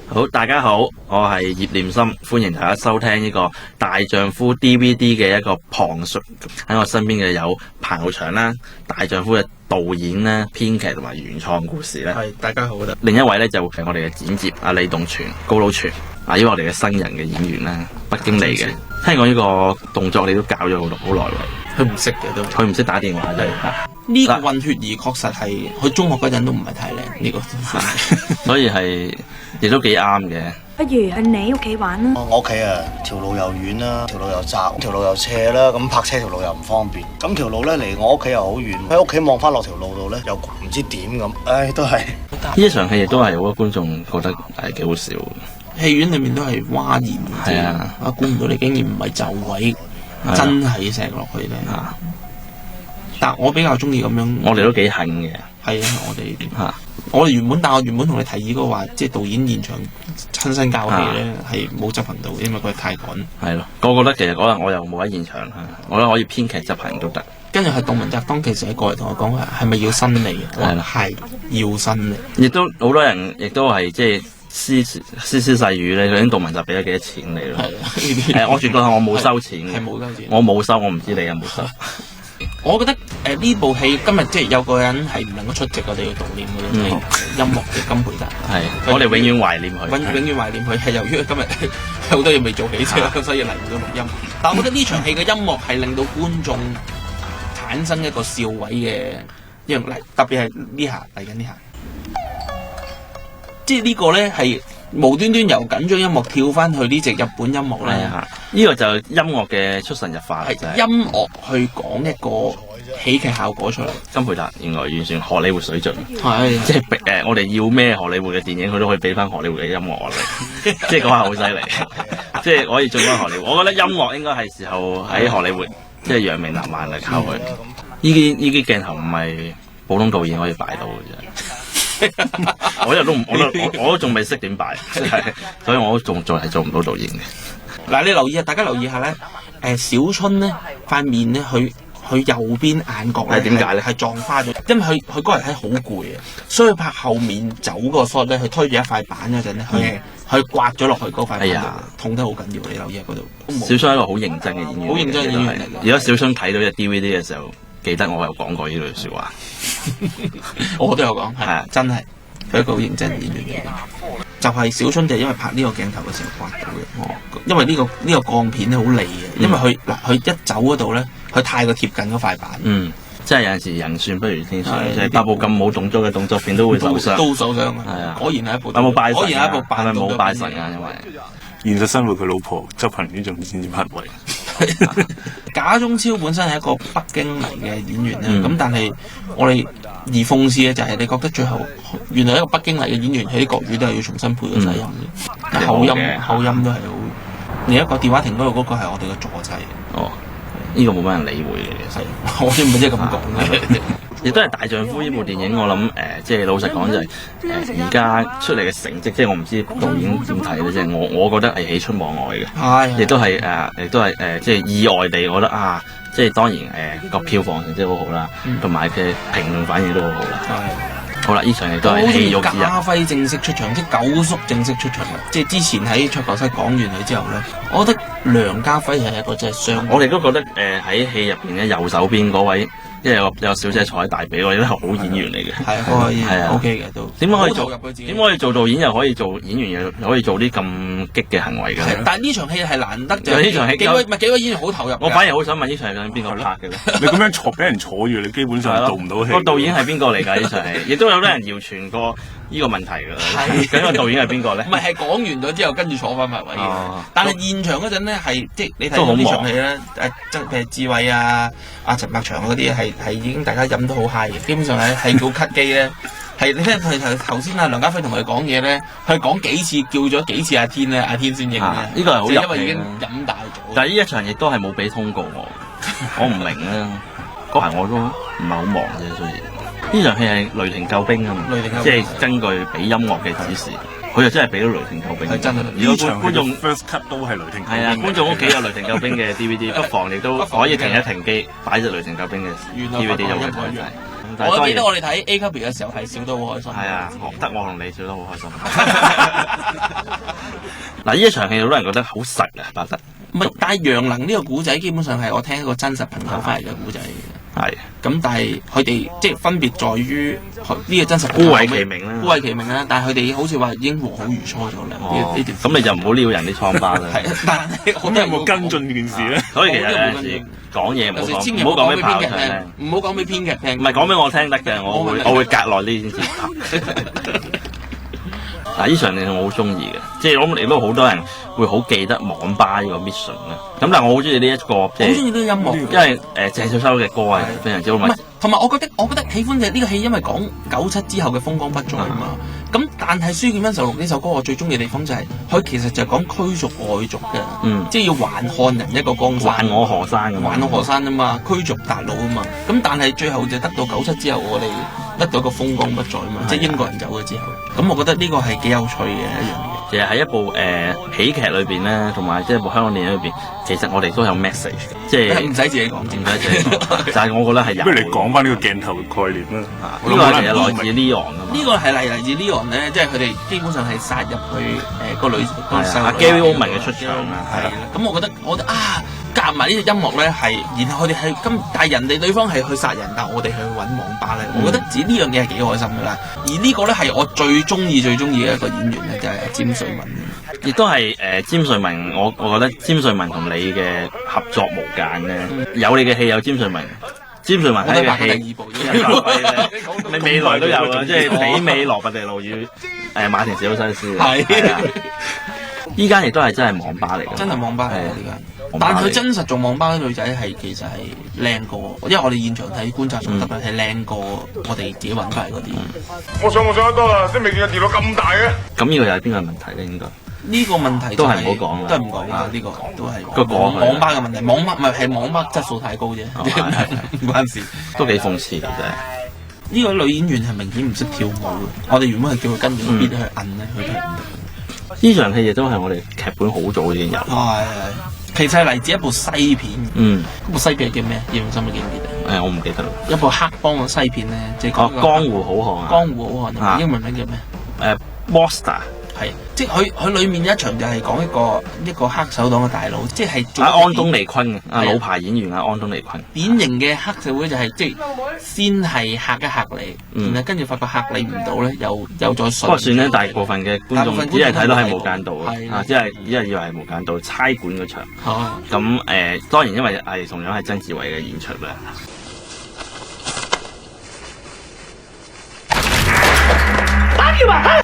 好，大家好，我係葉念琛，歡迎大家收聽呢個大丈夫 DVD 嘅一個旁述。喺我身邊嘅有彭浩翔啦，大丈夫嘅導演啦、編劇同埋原創故事咧。係，大家好啦。另一位咧就係我哋嘅剪接阿李棟全高佬全啊，呢個我哋嘅新人嘅演員啦，北京嚟嘅。聽講呢個動作你都教咗好耐喎。佢唔識嘅都，佢唔識打電話啫。呢個混血兒確實係佢中學嗰陣都唔係太靚，呢個所以係亦都幾啱嘅。不如去你屋企玩啦。我屋企啊，條路又遠啦，條路又窄，條路又斜啦，咁泊車條路又唔方便。咁條路咧離我屋企又好遠，喺屋企望翻落條路度咧又唔知點咁。唉，都係呢一場戲亦都係好多觀眾覺得係幾好笑。戲院裏面都係嘩然嘅啫。啊，估唔到你竟然唔係就位，真係錫落去咧。但我比較中意咁樣，我哋都幾恨嘅。係啊，我哋原本同你提議過話，即係導演現場親身教戲咧，係冇執行到，因為佢太趕。係咯，我覺得其實嗰日我又冇喺現場，我覺得可以編劇執行都得。跟住係杜汶澤當其時過嚟同我講話，係咪要新嚟？係要新嚟。亦都好多人亦都係即係絲絲細語咧，究竟杜汶澤俾咗幾多錢你咯？我絕對係我冇收錢嘅，係冇收錢。我冇收，我唔知你有冇收。我覺得呢部戲今日即係有個人係唔能夠出席，我哋要悼念嘅咧，係音樂嘅金培達。係，我哋永遠懷念佢。永遠懷念佢，係由於今日好多嘢未做起啫，所以嚟唔到錄音。但我覺得呢場戲嘅音樂係令到觀眾產生一個笑位嘅一樣嚟，特別係呢下嚟緊呢下，即係呢個咧係無端端由緊張音樂跳翻去呢隻日本音樂咧。呢個就音樂嘅出神入化，係音樂去講一個喜劇效果出嚟。金培達原來完全荷里活水準，係即係我哋要咩荷里活嘅電影，佢都可以俾翻荷里活嘅音樂我哋，即係嗰下好犀利，即係可以做翻荷里活。我覺得音樂應該係時候喺荷里活，即係揚名立萬嚟靠佢。呢啲鏡頭唔係普通導演可以擺到嘅啫，我都仲未識點擺，所以我都仲係做唔到導演嘅。嗱，你留意下，大家留意下咧，小春咧塊面咧，佢右邊眼角咧，點解咧？係撞花咗，因為佢嗰日睇好攰啊，所以拍後面走個 shot 咧，佢推住一塊板嗰陣咧，佢刮咗落去嗰塊板度，痛得好緊要。你留意下嗰度。小春係一個好認真嘅演員，好認真嘅演員嚟㗎。如果小春睇到隻 DVD 嘅時候，記得我有講過呢句説話，我都有講，係真係佢一個好認真嘅演員嚟嘅。就係小春就係因為拍呢個鏡頭嘅時候刮到嘅，因為呢個鋼片咧好利嘅，因為佢一走嗰度咧，佢太過貼近嗰塊板。即係有陣時人算不如天算，即係拍部咁冇動作嘅動作片都會受傷，都受傷啊！係啊，果然係一部，有冇拜神？果然係一部係咪冇拜神啊？因為現實生活佢老婆執行呢種先至行為。賈中超本身係一個北京嚟嘅演員咧，咁但係我哋而諷刺嘅就係你覺得最後原來一個北京嚟嘅演員喺啲國語都係要重新配個細音嘅，口音都係好。另一個電話亭嗰度嗰個係我哋嘅助祭。哦，呢個冇乜人理會嘅，其實我先唔係即係咁講咧。亦都係大丈夫呢部電影，我諗即係老實講就係而家出嚟嘅成績，即係我唔知導演點睇咧，即係我覺得係喜出望外嘅，亦都係即係意外地，我覺得即係當然個票房成績好好啦，同埋嘅評論反應都好好啦。好啦，呢場亦都係戲肉之日。家輝正式出場，即係九叔正式出場。即係之前喺桌球室講完佢之後咧，我覺得梁家輝係一個真係雙。我哋都覺得喺戲入邊咧右手邊嗰位。即係有小姐坐喺大髀，我覺得係好演員嚟嘅。係 OK 嘅都。點可以做導演，又可以做演員，又可以做啲咁激嘅行為嘅？但係呢場戲係難得就呢場戲幾位演員好投入。我反而好想問呢場戲係邊個拍嘅咧？你咁樣俾人坐住，你基本上做唔到戲。個導演係邊個嚟㗎？呢場戲亦都有啲人謠傳過呢個問題㗎。咁個導演係邊個咧？唔係講完咗之後跟住坐翻埋位嘅。但係現場嗰陣咧係即係你睇到呢場戲咧，譬如志偉啊、陳百祥嗰啲係已經大家飲得好 high 嘅，基本上係叫 cut 機咧。係你聽佢頭先梁家輝同佢講嘢咧，佢講幾次叫咗幾次阿天咧，阿天先應嘅。呢個係好入戲，因為已經飲大咗。但係呢一場亦都係冇俾通告我唔明啦。嗰排我都唔係好忙啫，所以呢場戲係雷霆救兵啊嘛，即係根據俾音樂嘅指示。佢就真係俾到雷霆救兵，係真係。如果觀眾 first cut 都係雷霆救兵，係啊，觀眾屋企有雷霆救兵嘅 DVD，不妨亦都可以停一停機，擺隻雷霆救兵嘅 DVD 入去睇。我記得我哋睇 A 級別嘅時候係笑得好開心。係啊，得我同你笑得好開心。嗱，呢一場戲好多人覺得好實啊，拍得。唔係，但係楊能呢個古仔基本上係我聽一個真實朋友翻嚟嘅古仔。係。咁但係佢哋即係分別在於呢個真實孤為其名啦，孤為其名啦。但係佢哋好似話已經和好如初咗啦。呢段咁你就唔好撩人啲瘡疤啦。係，但係咁你有冇跟進件事咧？所以其實有陣時講嘢唔好講俾編劇聽，唔好講俾編劇聽。唔係講俾我聽得嘅，我會隔耐啲先至拍。嗱，呢場戲我好中意嘅，即係我諗亦都好多人會好記得網吧呢個 mission 啦。咁但係我好中意呢一個，即係好中意呢個音樂，因為鄭少秋嘅歌係非常之好。唔係，同埋我覺得喜歡嘅呢個戲，因為講97之後嘅風光不再啊嘛。咁但係《書劍恩仇錄》呢首歌，我最中意嘅地方就係佢其實就係講驅逐外族嘅，即係要還漢人一個江山，還我河山咁，還我河山啊嘛，驅逐韃虜啊嘛。咁但係最後就得到97之後，我哋得到一個風光不再啊嘛，即係英國人走咗之後。咁我覺得呢個係幾有趣嘅一樣嘢。其實喺一部喜劇裏邊咧，同埋即係部香港電影裏邊，其實我哋都有 message 嘅，即係唔使自己講，唔使自己講，但係我覺得係有。不如你講翻呢個鏡頭嘅概念啦。呢個其實來自 Leon 啊嘛。呢個係嚟自 Leon 咧，即係佢哋基本上係殺入去個女個細路。Gary Oldman嘅出場啦，係啦。咁我覺得啊，夾埋呢個音樂咧係，然後佢哋係咁，但係人哋對方係去殺人，但係我哋去揾網吧咧，我覺得自己呢樣嘢係幾開心㗎啦。而呢個咧係我最中意嘅一個演員咧，就係詹瑞文。亦都係詹瑞文，我覺得詹瑞文同你嘅合作無間咧，有你嘅戲有詹瑞文。詹瑞文喺嘅戲，你未來都有啊，即係媲美羅拔迪路與馬田史高西斯。係啊，依間亦都係真係網吧嚟嘅，真係網吧嚟嘅呢間。但佢真實做網吧嘅女仔係其實係靚過，因為我哋現場睇觀察所得係靚過我哋自己揾翻嚟嗰啲。我上得多啦，都未見過電腦咁大嘅。咁呢個又係邊個問題咧？應該呢個問題都係唔好講啦，都係唔講啦。呢個都係網吧嘅問題，網吧唔係網吧質素太高啫，唔關事。都幾諷刺嘅真係。呢個女演員係明顯唔識跳舞嘅，我哋原本係叫佢跟住個 beat 去摁咧，佢跳唔到。呢場戲亦都係我哋劇本好早已經有。係，其實係嚟自一部西片。嗰部西片叫咩？葉永森你記唔記得？我唔記得啦。一部黑幫嘅西片咧，即係講江湖好漢啊。江湖好漢，英文名叫咩？Monster。係，即係佢裡面一場就係講一個黑手黨嘅大佬，即係安東尼坤老牌演員安東尼坤。典型嘅黑社會就係即係先係嚇一嚇你，然後跟住發覺嚇你唔到咧，又再順。不過算咧，大部分嘅觀眾只係睇到係無間道啊，只係以為係無間道差館嗰場。咁當然因為係同樣係曾志偉嘅演出啦。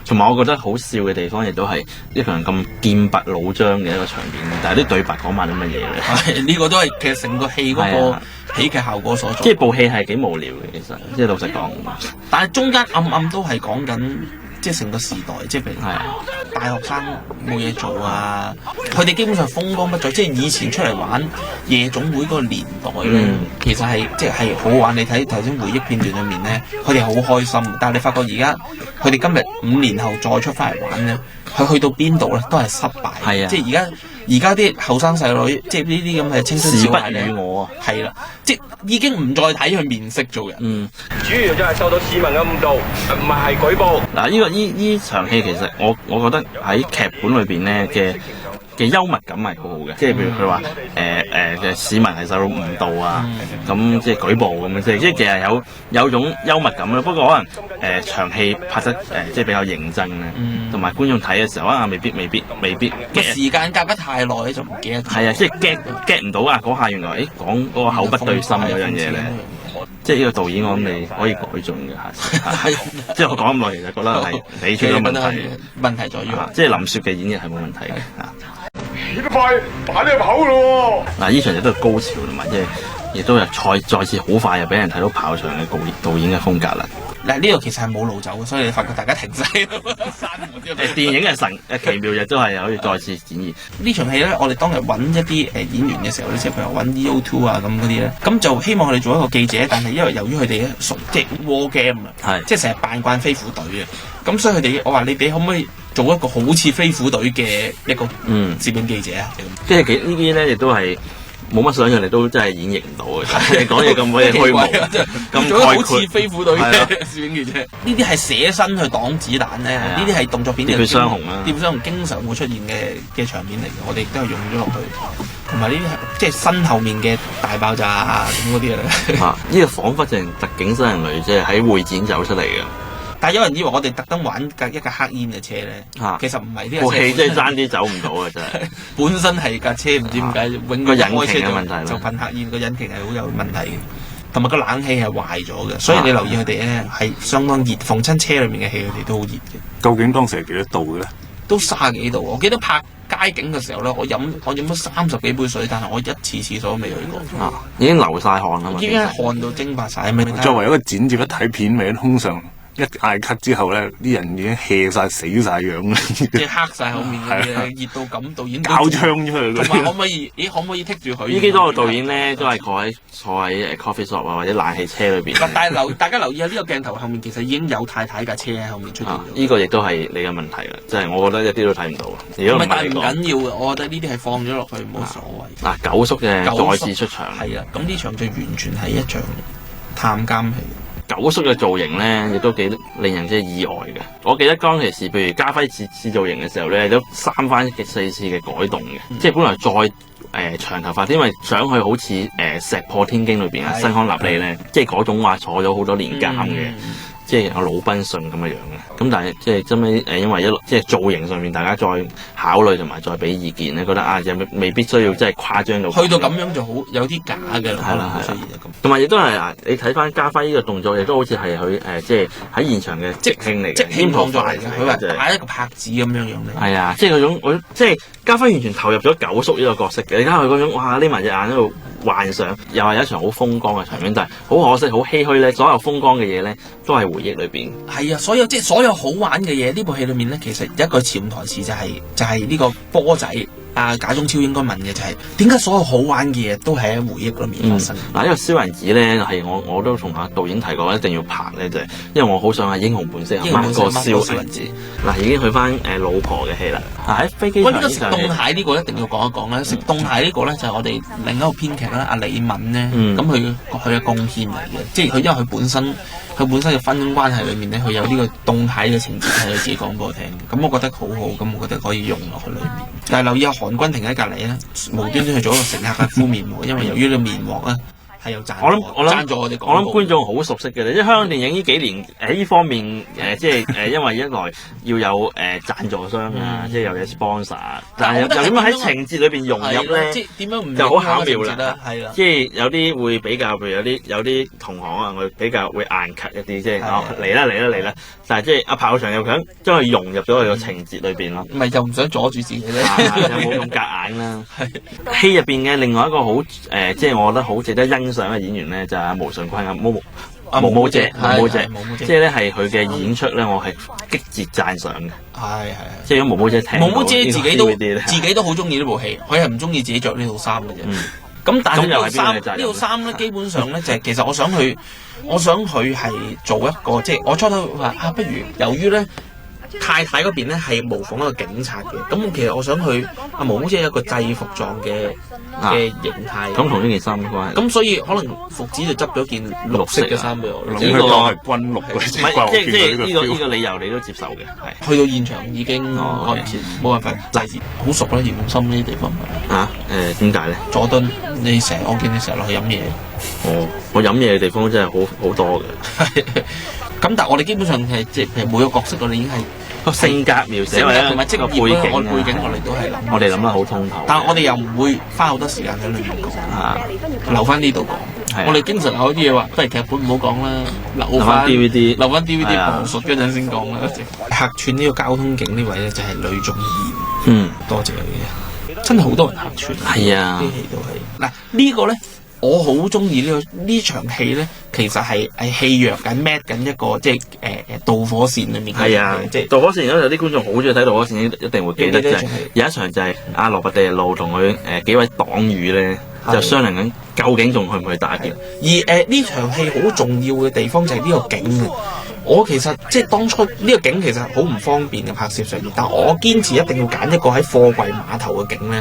同埋我覺得好笑嘅地方，亦都係一個人咁劍拔弩張嘅一個場面，但係啲對白講埋啲乜嘢咧？呢個都係其實成個戲嗰個喜劇效果所在。即係部戲係幾無聊嘅，其實即係老實講。但係中間暗都係講緊，即係成個時代，即係譬如大學生冇嘢做啊，佢哋基本上風光不再。即係以前出嚟玩夜總會嗰個年代咧，其實係即係好玩。你睇頭先回憶片段裏面咧，佢哋好開心。但係你發覺而家佢哋今日5年後再出翻嚟玩咧，佢去到邊度咧都係失敗。係啊，即係而家啲後生細女，即係呢啲咁嘅青春少年咧，時不與我啊，係啦，即係已經唔再睇佢面色做人。主要就係受到市民嘅誤導，唔係舉報。嗱，呢場戲其實我覺得喺劇本裏邊咧嘅幽默感係好好嘅，即係譬如佢話嘅市民係受到誤導啊，咁即係舉報咁樣，即係其實有種幽默感咯。不過可能場戲拍得即係比較認真咧，同埋觀眾睇嘅時候可能未必。時間隔得太耐就唔記得。係啊，即係 get 唔到啊！嗰下原來講嗰個口不對心嗰樣嘢咧。即係呢個導演，我諗你可以改進嘅下次。即係我講咁耐，其實覺得係你出咗問題。問題在於即係林雪嘅演繹係冇問題嘅。呢塊擺你入口咯喎！嗱，呢場亦都係高潮同埋即係亦都係再次好快又俾人睇到跑場嘅導演嘅風格啦。嗱，呢個其實係冇路走嘅，所以你發覺大家停晒。電影嘅奇妙亦都係可以再次展現。呢場戲咧，我哋當日揾一啲演員嘅時候咧，即係譬如揾 EO2 啊咁嗰啲咧，咁就希望佢哋做一個記者，但係因為由於佢哋熟即係 war game 啊，即係成日扮慣飛虎隊啊，咁所以佢哋我話你哋可唔可以做一個好似飛虎隊嘅一個攝影記者啊？即係呢啲咧亦都係冇乜想像力都真係演繹唔到嘅。你講嘢咁鬼虛無，咁做得概括好似飛虎隊嘅攝影記者。呢啲係寫身去擋子彈咧，呢啲係動作片嘅喋血雙雄啦，喋血雙雄經常會出現嘅場面嚟嘅，我哋都係用咗落去。同埋呢啲係即係身後面嘅大爆炸啊咁嗰啲咧。呢個彷彿就係特警新人類，即係喺會展走出嚟嘅。但係有人以為我哋特登玩一架黑煙嘅車咧，其實唔係呢架車。部戲真係爭啲走唔到嘅真係。本身係架車唔知點解永遠開車就噴黑煙，個引擎係好有問題嘅，同埋個冷氣係壞咗嘅，所以你留意佢哋咧係相當熱，逢親車裏面嘅氣佢哋都好熱嘅。究竟當時係幾多度嘅咧？都30幾度，我記得拍街景嘅時候咧，我飲咗30幾杯水，但係我一次廁所都未去過。已經流晒汗啦嘛，已經係汗到蒸白晒。作為一個剪接一睇片尾，通常一嗌咳之後咧，啲人已經 hea 晒死晒樣啦，即係黑晒口面嘅，熱到咁，導演交槍出去。同埋可唔可以剔住佢？呢幾多個導演咧都係坐喺 coffee shop 啊或者冷氣車裏邊。但係大家留意下呢個鏡頭後面其實已經有太太架車喺後面出現咗。呢個亦都係你嘅問題啦，即係我覺得一啲都睇唔到。如果唔係唔緊要嘅，我覺得呢啲係放咗落去冇所謂。嗱，九叔嘅再次出場，係啊，咁呢場就完全係一場探監戲。九叔嘅造型咧，亦都幾令人即係意外嘅。我記得當其時，譬如家輝試造型嘅時候咧，都3番4次嘅改動嘅，即係本來再長頭髮，因為想去好似石破天驚裏邊嘅辛康納利咧，即係嗰種話坐咗好多年監嘅。即係有魯賓遜咁嘅樣嘅，咁但係即係真係因為即係造型上面大家再考慮同埋再俾意見咧，覺得又未必需要即係誇張到去到咁樣就好有啲假嘅啦，係啦，同埋亦都係你睇翻家輝呢個動作，亦都好似係佢即係喺現場嘅即興嚟嘅，即興創作嚟嘅，佢話就係打一個拍子咁樣樣咧。係啊，即係嗰種即係家輝完全投入咗九叔呢個角色嘅，你睇下佢嗰種哇，匿埋隻眼喺度幻想，又係有一場好風光嘅場面，但係好可惜好唏噓咧，所有風光嘅嘢咧都係回憶裏邊。係啊，所有好玩嘅嘢，呢部戲裏面咧，其實一個潛台詞就係呢個波仔賈中超應該問嘅就係點解所有好玩嘅嘢都係喺回憶裏面發生。嗱，呢個燒人子咧係我都同阿導演提過，一定要拍咧就係，因為我好想係英雄本色掹個燒人子。嗱，已經去翻老婆嘅戲啦。喺飛機場呢食凍蟹呢個一定要講一講啦。食凍蟹呢個咧就係我哋另一個編劇啦，阿李敏咧，咁佢嘅貢獻嚟嘅，即係佢因為佢本身嘅婚姻關係裏面咧，佢有呢個凍蟹嘅情節係佢自己講俾我聽嘅，咁我覺得好好，咁我覺得可以用落去裏面。但係留意下韓君婷喺隔離咧，無端端去做一個乘客嘅敷面膜，因為由於呢個面膜咧係有贊助，我諗我哋我諗觀眾好熟悉嘅咧，因為香港電影呢幾年喺呢方面即係因為一來要有贊助商啊，即係又有 sponsor， 但係又點樣喺情節裏邊融入咧，即係點樣唔就好巧妙啦，係啦，即係有啲會比較，譬如有啲同行啊，我比較會硬 cut 一啲，即係嚟啦，但係即係阿炮場又想將佢融入咗佢個情節裏邊咯，唔係就唔想阻住自己咧，又冇咁夾硬啦。戲入邊嘅另外一個好即係我覺得好值得欣賞嘅演員咧，就係毛舜筠毛毛姐，即係咧係佢嘅演出咧，我係極致讚賞嘅。係，即係毛毛姐聽毛毛姐自己都好中意呢部戲，佢係唔中意自己着呢套衫嘅啫。咁但係呢套衫咧，基本上咧就係其實我想佢係做一個即係我初頭話不如由於咧。太太嗰邊咧係模仿一個警察嘅，咁其實我想去毛毛姐有一個制服狀嘅形態，咁同呢件衫有關係。咁所以可能福子就執咗件綠色嘅衫俾我。呢個係軍綠嘅，即係呢個理由你都接受嘅，係。去到現場已經冇辦法制止，好熟啦，葉夢琛呢啲地方。點解咧？佐敦，我見你成日落去飲嘢。我飲嘢嘅地方真係好多嘅。咁但係我哋基本上係即係每個角色我哋已經係。性格描寫同埋職業背景我哋都係諗，我哋諗得好通透。但係我哋又唔會花好多時間喺裏面講，留翻呢度講。我哋經常有啲嘢話，不如劇本唔好講啦，留翻 DVD 旁述嗰陣先講啦。客串呢個交通警呢位咧就係呂頌賢，多謝佢嘅，真係好多人客串。係啊，啲戲都係嗱呢個咧。我好中意呢場戲咧，其實係戲約緊 match 緊一個即係導火線裏面。係啊，即係導火線。有啲觀眾好中意睇導火線，一定會記得就係有一場就係阿羅拔地路同佢幾位黨羽咧，就商量緊究竟仲去唔去打劫。而呢場戲好重要嘅地方就係呢個景啊！我其實即係當初呢個景其實好唔方便嘅拍攝上面，但我堅持一定要揀一個喺貨櫃碼頭嘅景咧。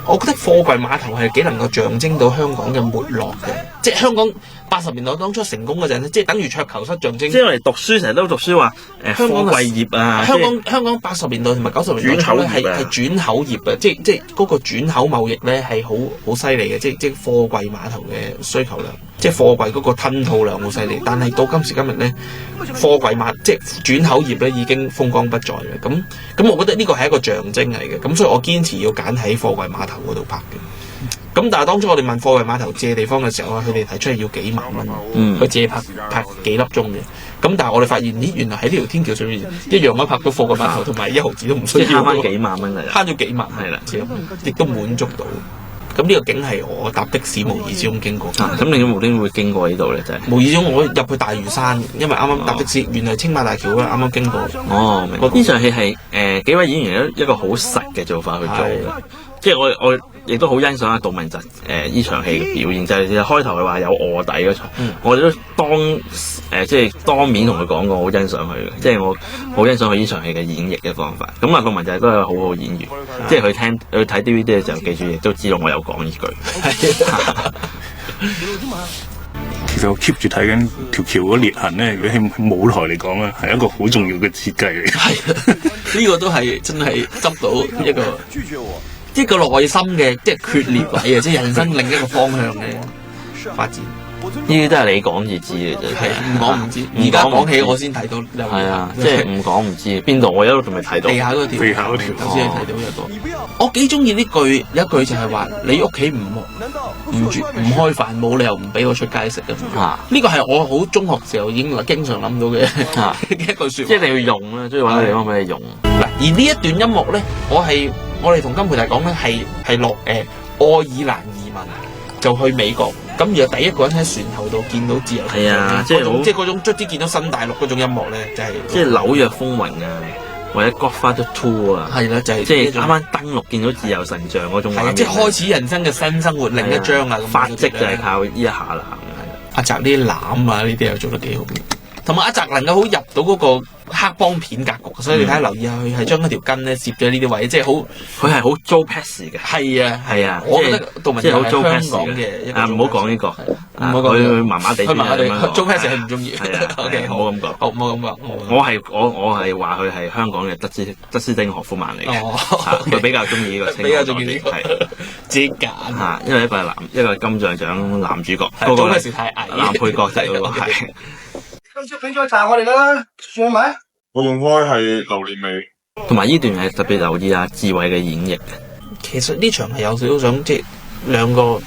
我覺得貨櫃碼頭係幾能夠象徵到香港嘅沒落嘅，即係香港80年代當初成功嗰陣咧，即係等於桌球室象徵。即係我哋讀書成日都讀書話香港貨櫃業啊，香港80年代同埋90年代初咧係轉口業啊，即係嗰個轉口貿易咧係好犀利嘅，即係貨櫃碼頭嘅需求量，即係貨櫃嗰個吞吐量好犀利。但係到今時今日咧，貨櫃即係轉口業咧已經風光不再嘅。咁我覺得呢個係一個象徵嚟嘅。咁所以我堅持要揀喺貨櫃碼頭嗰度拍嘅。咁但係當初我哋問貨櫃碼頭借地方嘅時候，佢哋提出係要幾萬蚊，佢借拍幾粒鐘嘅。咁但係我哋發現，咦，原來喺呢條天橋上面一樣可以拍到貨櫃碼頭，同埋1毫子都唔需要，慳翻幾萬蚊嚟，慳咗幾萬，係啦，亦都滿足到。咁呢個景係我搭的士無意之中經過。咁你無端端會經過呢度咧？就係無意中我入去大嶼山，因為啱啱搭的士，原來青馬大橋咧啱啱經過。哦，明白。呢場戲係幾位演員一個好實嘅做法去做嘅，即係我亦都好欣賞阿杜汶澤呢場戲嘅表現，就係開頭佢話有臥底嗰場，我哋都即係當面同佢講過，好欣賞佢嘅，即係我好欣賞佢呢場戲嘅演繹嘅方法。咁啊，杜汶澤都係一個好好演員，即係佢睇 DVD 嘅時候，記住亦都知道我有講呢句。其實我 keep 住睇緊條橋嗰裂痕咧，如果喺舞台嚟講咧，係一個好重要嘅設計嚟。係呢個都係真係執到一個內心嘅即係決裂位啊！即係人生另一個方向嘅發展。呢啲都係你講至知嘅啫，係唔講唔知。而家講起我先睇到，係啊，即係唔講唔知邊度，我一路仲未睇到。地下嗰條，頭先睇到一個。我幾中意呢句，有一句就係話：你屋企唔開飯，冇理由唔俾我出街食嘅。呢個係我好中學時候已經經常諗到嘅一句説話。即係你要用啦，中意揾個地方俾你用。嗱，而呢一段音樂咧，我哋同金培大講咧，係落愛爾蘭移民就去美國。咁而家第一個人喺船頭度見到自由神像，即係嗰種卒之見到新大陸嗰種音樂咧，就係即係紐約風雲啊，或者 Godfather 2啊，係啦，就係即係啱啱登陸見到自由神像嗰種畫面，即係開始人生嘅新生活另一章啊！發跡就係靠呢一下啦，阿澤呢啲攬啊，呢啲又做得幾好，同埋阿澤能夠好入到嗰個黑幫片格局，所以你睇下留意下佢係將嗰條筋咧攝咗呢啲位，即係好佢係好租 pass 嘅。係啊，我覺得杜汶澤係香港嘅。唔好講呢個，佢麻麻地，租 pass 係唔中意。OK，好咁講，好唔好咁講？我係話佢係香港嘅德斯汀荷夫曼嚟嘅，佢比較中意呢個，比較中意呢個，自己揀嚇，因為一個係一個金像獎男主角，嗰個係太矮，男配角嚟嘅係。今朝比賽賺我哋啦，算咪？我用開係榴蓮味，同埋呢段係特別留意阿志偉嘅演繹嘅。其實呢場係有少少想即係兩個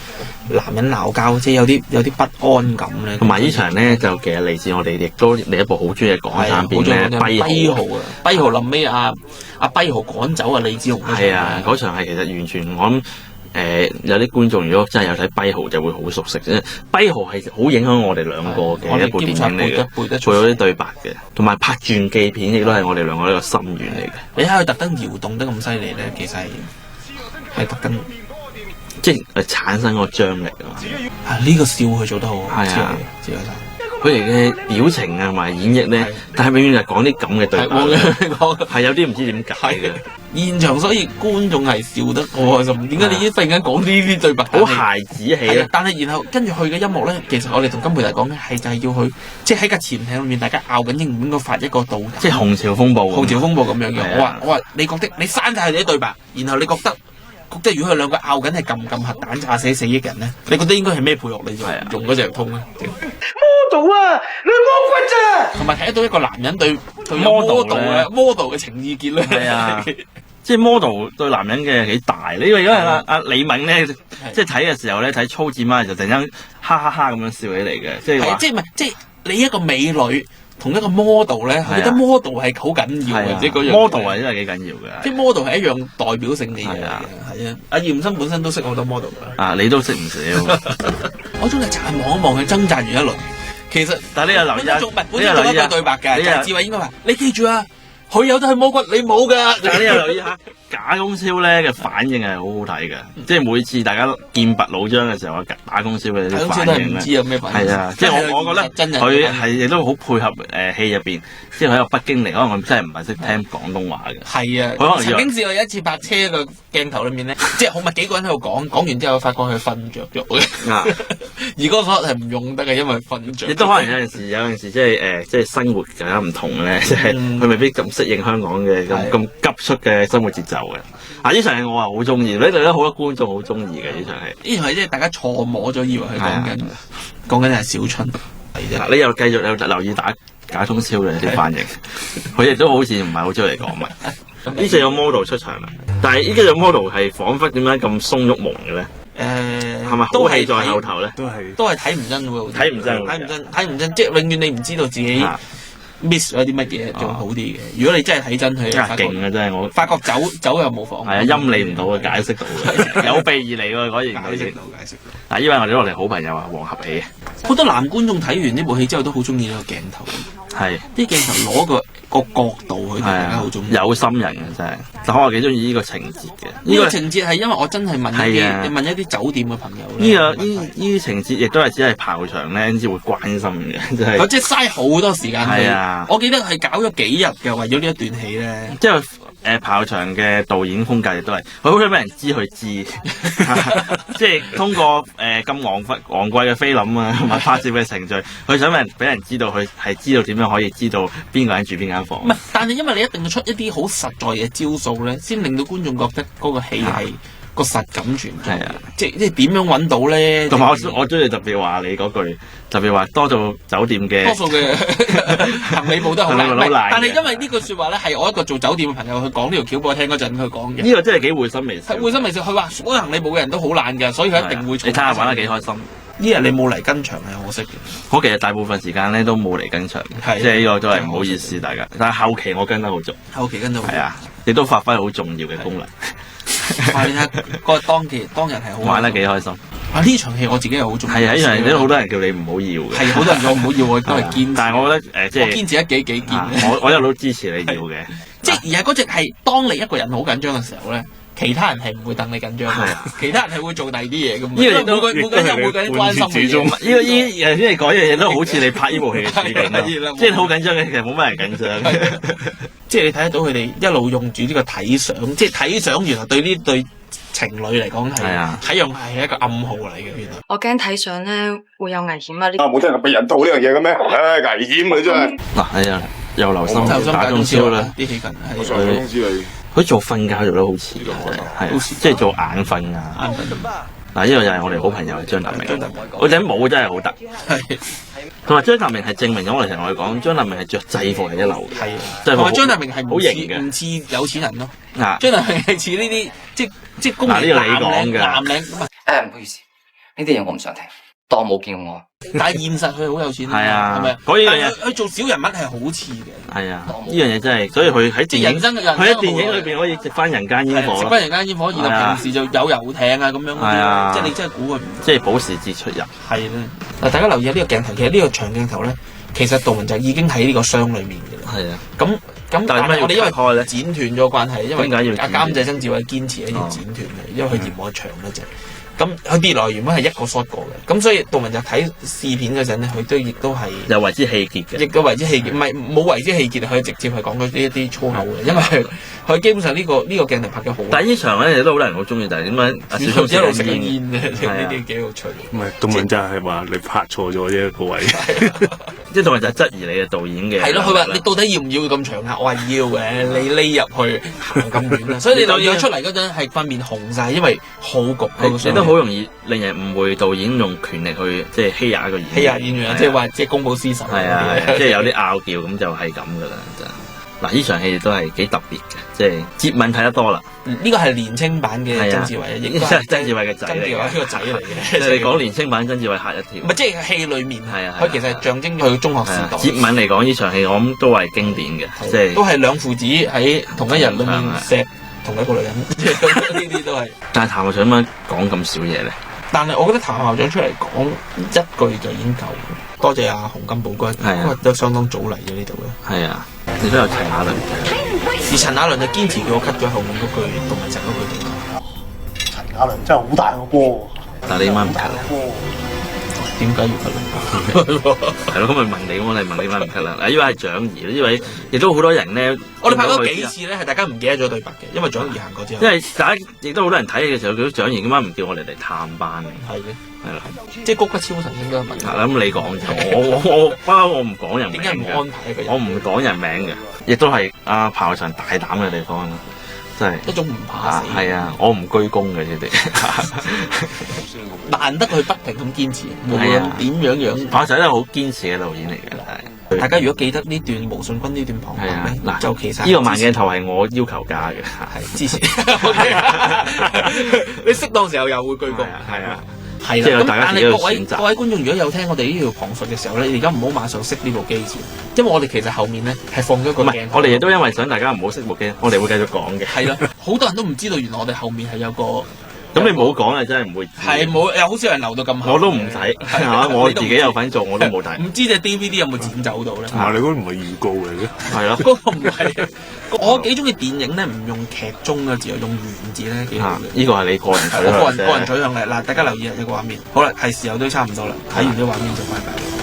男人鬧交，即係有啲不安感咧。同埋呢場咧就其實嚟自我哋亦都另一部好中意嘅港產片咧，跛豪啊！跛豪臨尾阿跛豪趕走啊李子雄。係啊，嗰場係其實完全我諗。有啲觀眾如果真係有睇跛豪就會好熟悉啫。跛豪係好影響我哋兩個嘅一部電影嚟嘅，背咗啲對白嘅，同埋拍傳記片亦都係我哋兩個一個心願嚟嘅。你睇佢特登搖動得咁犀利咧，其實係特登，即係產生個張力啊！呢個笑佢做得好，係啊，謝偉生。佢哋嘅表情啊同埋演繹咧，但係永遠就講啲咁嘅對白，係有啲唔知點解嘅。現場所以觀眾係笑得好開心。點解你忽然間講呢啲對白？好孩子氣啊！但係然後跟住佢嘅音樂咧，其實我哋同金培大講咧，係就係要去，即係喺架潛艇裏面，大家拗緊應唔應該發一個導彈，即係紅潮風暴咁樣嘅。我話你覺得你刪晒佢哋啲對白，然後你覺得如果佢兩個拗緊係撳核彈炸死4億人咧，你覺得應該係咩配樂你就用嗰隻通咧？model 啊，你魔鬼咋？同埋睇到一個男人對 model 嘅情意結咧，係啊，即係 model 對男人嘅幾大呢？因為阿李敏咧，即係睇嘅時候咧，睇粗字媽就突然間哈哈哈咁樣笑起嚟嘅，即係話即係你一個美女同一個 model 咧，我覺得 model 係好緊要嘅，即係嗰樣 model 係真係幾緊要嘅，即係 model 係一樣代表性嘅嘢啊，係啊，阿嚴生本身都識好多 model 㗎，啊，你都識唔少？我中意就係望一望佢掙扎完一輪。其實，但係你又留意下，本身做一個對白嘅，就係志偉應該話：你記住啊，佢有得去摸骨，你冇㗎。但係你又留意下，假打工超咧嘅反應係好好睇嘅，即係每次大家劍拔弩張嘅時候，打工超嘅啲反應咧，唔知有咩反應。係啊，即係我覺得佢係亦都好配合戲入邊，即係喺個北京嚟，可能我真係唔係識聽廣東話嘅。係啊，佢可能曾經試過有一次泊車個鏡頭裏面咧，即係好咪幾個人喺度講完之後，發覺佢瞓着咗嘅。而嗰個 shot 係唔用得嘅，因為瞓着。亦都可能有陣時即係生活更加唔同咧，即係佢未必咁適應香港嘅咁急速嘅生活節奏嘅。呢場戲我係好中意，呢度咧好多觀眾好中意嘅呢場戲。呢場戲即係大家錯摸咗，以為佢講緊係小春。你又繼續有留意假通超嘅啲反應，佢亦都好似唔係好中意嚟講嘛。呢隻有 model 出場啦，但係呢隻有 model 係彷彿點解咁鬆郁矇嘅咧？係咪好戲在後頭咧？都係睇唔真喎，睇唔真，即係永遠你唔知道自己 miss 咗啲乜嘢，仲好啲嘅。如果你真係睇真佢，勁啊！真係我發覺走又冇妨，係啊，陰你唔到嘅，解釋到嘅，有備而嚟喎，果然解釋到。嗱，呢位我哋落嚟好朋友啊，黃合喜。好多男觀眾睇完呢部戲之後都好中意呢個鏡頭，係啲鏡頭攞個角度去，大家好中意，有心人嘅真係。但我幾中意呢個情節嘅。呢個情節係因為我真係問一啲酒店嘅朋友。呢啲情節亦都係只係炮場咧先會關心嘅，真係。即係嘥好多時間。係啊，我記得係搞咗幾日嘅，為咗呢一段戲咧。即係炮場嘅導演風格亦都係，佢好想俾人知佢知，即係通過咁昂貴嘅菲林啊同埋拍攝嘅程序，佢想俾人知道佢係知道點樣可以知道邊個人住邊間房。唔係，但係因為你一定要出一啲好實在嘅招數咧，先令到觀眾覺得嗰個戲係個實感存在。係啊，即係點樣揾到咧？同埋我中意特別話你嗰句，特別話多數酒店嘅多數嘅行李簿都好難，但係因為呢句説話咧，係我一個做酒店嘅朋友佢講呢條橋俾我聽嗰陣，佢講嘅。呢個真係幾會心微笑。會心微笑，佢話所有行李簿嘅人都好懶嘅，所以佢一定會。你睇下玩得幾開心。呢日你冇嚟跟場係可惜嘅。我其實大部分時間咧都冇嚟跟場，即係呢個都係唔好意思大家。但係後期我跟得好足。後期跟到。係啊，亦都發揮好重要嘅功能。你睇個當日係好玩得幾開心。呢場戲我自己係好中意。係啊，呢場戲都好多人叫你唔好要嘅。係好多人叫我唔好要，我都係堅。但係我覺得即係堅持得幾堅。我一路都支持你要嘅。即係而係嗰隻係當你一個人好緊張嘅時候咧，其他人係唔會等你緊張嘅，其他人係會做第二啲嘢嘅。呢個每個人有每個人關心嘅嘢。呢個講嘢都好似你拍呢部戲嘅處境咯，即係好緊張嘅，其實冇乜人緊張。即係你睇得到佢哋一路用住呢個睇相，即係睇相原來對呢對情侶嚟講係睇樣係一個暗號嚟嘅。原來我驚睇相咧會有危險啊！冇聽過避孕套呢樣嘢嘅咩？危險啊真係。嗱係啊，又留心打中超啦，啲戲份係佢做瞓覺做得好似嘅，係即係做眼瞓啊。嗱，呢個就係我哋好朋友張達明，佢頂帽真係好得。同埋張達明係證明咗我哋同我哋講，張達明係着制服係一流嘅。係，同埋張達明係好型嘅，唔似有錢人咯。張達明係似呢啲即係公園藍領。唔好意思，呢啲嘢我唔想聽，當冇見過我。但係現實佢好有錢，係啊，係咪？嗰樣嘢佢做小人物係好似嘅。係啊，呢樣嘢真係，所以佢喺電影裏邊可以食翻人間煙火，食翻人間煙火，然後平時就有遊艇啊咁樣嗰啲，即係你真係估佢唔，即係保時捷出入。係啦，嗱，大家留意下呢個鏡頭，其實呢個長鏡頭咧，其實杜汶澤已經喺呢個箱裏面嘅啦。係啊，咁但係我哋因為剪斷咗關係，因為阿監製曾志偉堅持一定要剪斷嘅，因為佢嫌我長一隻。咁佢跌落原本係一個 shot 過嘅，咁所以杜汶澤睇試片嗰陣咧，佢亦都係又為之氣結嘅，亦都為之氣結，唔係冇為之氣結，佢直接係講咗呢一啲粗口嘅，因為佢基本上呢個鏡頭拍得好。但係呢場咧亦都好多人好中意，但係點解小松一路食緊煙嘅？呢啲幾好趣。唔係杜汶澤係話你拍錯咗啫個位，即係杜汶澤質疑你嘅導演嘅。係咯，佢話你到底要唔要咁長啊？我話要嘅，你匿入去行咁遠啊！所以你留意佢出嚟嗰陣係塊面紅晒，因為好焗。你都好容易令人誤會導演用權力去即係欺壓一個演員。欺壓演員，即係話即係公報私仇。係啊，即係有啲拗撬咁就係咁噶啦，真。嗱，呢場戲都係幾特別嘅，即係接吻睇得多啦。呢個係年青版嘅曾志偉，亦都係曾志偉嘅仔嚟嘅。呢個仔嚟嘅。即係你講年青版曾志偉嚇一跳。唔係，即係戲裡面佢其實係象徵咗佢中學時代。接吻嚟講，呢場戲我諗都係經典嘅，即係都係兩父子喺同一日裡面錫同一個女人，呢啲都係。但係譚校長點解講咁少嘢咧？但係我覺得譚校長出嚟講一句就已經夠。多謝阿洪金寶君，因為都相當早嚟咗呢度嘅。係啊。你都有陳雅倫嘅，而陳雅倫就堅持叫我 cut 咗後面嗰句杜汶澤嗰句對白。陳雅倫真係好大個波喎，但係你點解唔 cut 咧？點解要 cut 咧？係咯，咁咪問你，我哋問你點解唔 cut 啦？嗱，呢位係蔣怡，呢位亦都好多人咧。我哋拍咗幾次咧，係大家唔記得咗對白嘅，因為蔣怡行過之後。因為大家亦都好多人睇嘅時候，佢都蔣怡點解唔叫我哋嚟探班嘅？係嘅，係啦，即係谷吉超神應該問。咁你講我不嬲，我唔講人名點解唔嘅，安排一個人？我唔講人名嘅，亦都係阿彭浩翔大膽嘅地方啦，真係一種唔怕死。係啊，我唔居功嘅，佢哋難得佢不停咁堅持，無論點樣。彭浩翔都係好堅持嘅導演嚟嘅，係。大家如果記得呢段毛舜筠呢段旁白咧，嗱，就其實呢個慢鏡頭係我要求加嘅，係支持。你適當時候又會居功，係啊。係啦，咁即係大家但自己去係選擇各位觀眾，如果有聽我哋呢條旁述嘅時候咧，你而家唔好馬上熄呢部機先，因為我哋其實後面咧係放咗個鏡頭。我哋亦都因為想大家唔好熄部機，我哋會繼續講嘅。係啦，好多人都唔知道原來我哋後面係有個。咁你冇講啊，真係唔會知。係冇，又好少人留到咁後。我都唔使，係嘛？我自己有份做，我都冇睇。唔知隻 DVD 有冇剪走到咧？同埋你嗰個唔係預告嚟嘅，係咯。嗰個唔係，我幾中意電影咧，唔用劇中嘅字，用原字咧幾好嘅。呢個係你個人取向。我個人取向嚟嗱，大家留意下呢個畫面。好啦，係時候都差唔多啦，睇完呢個畫面就拜拜。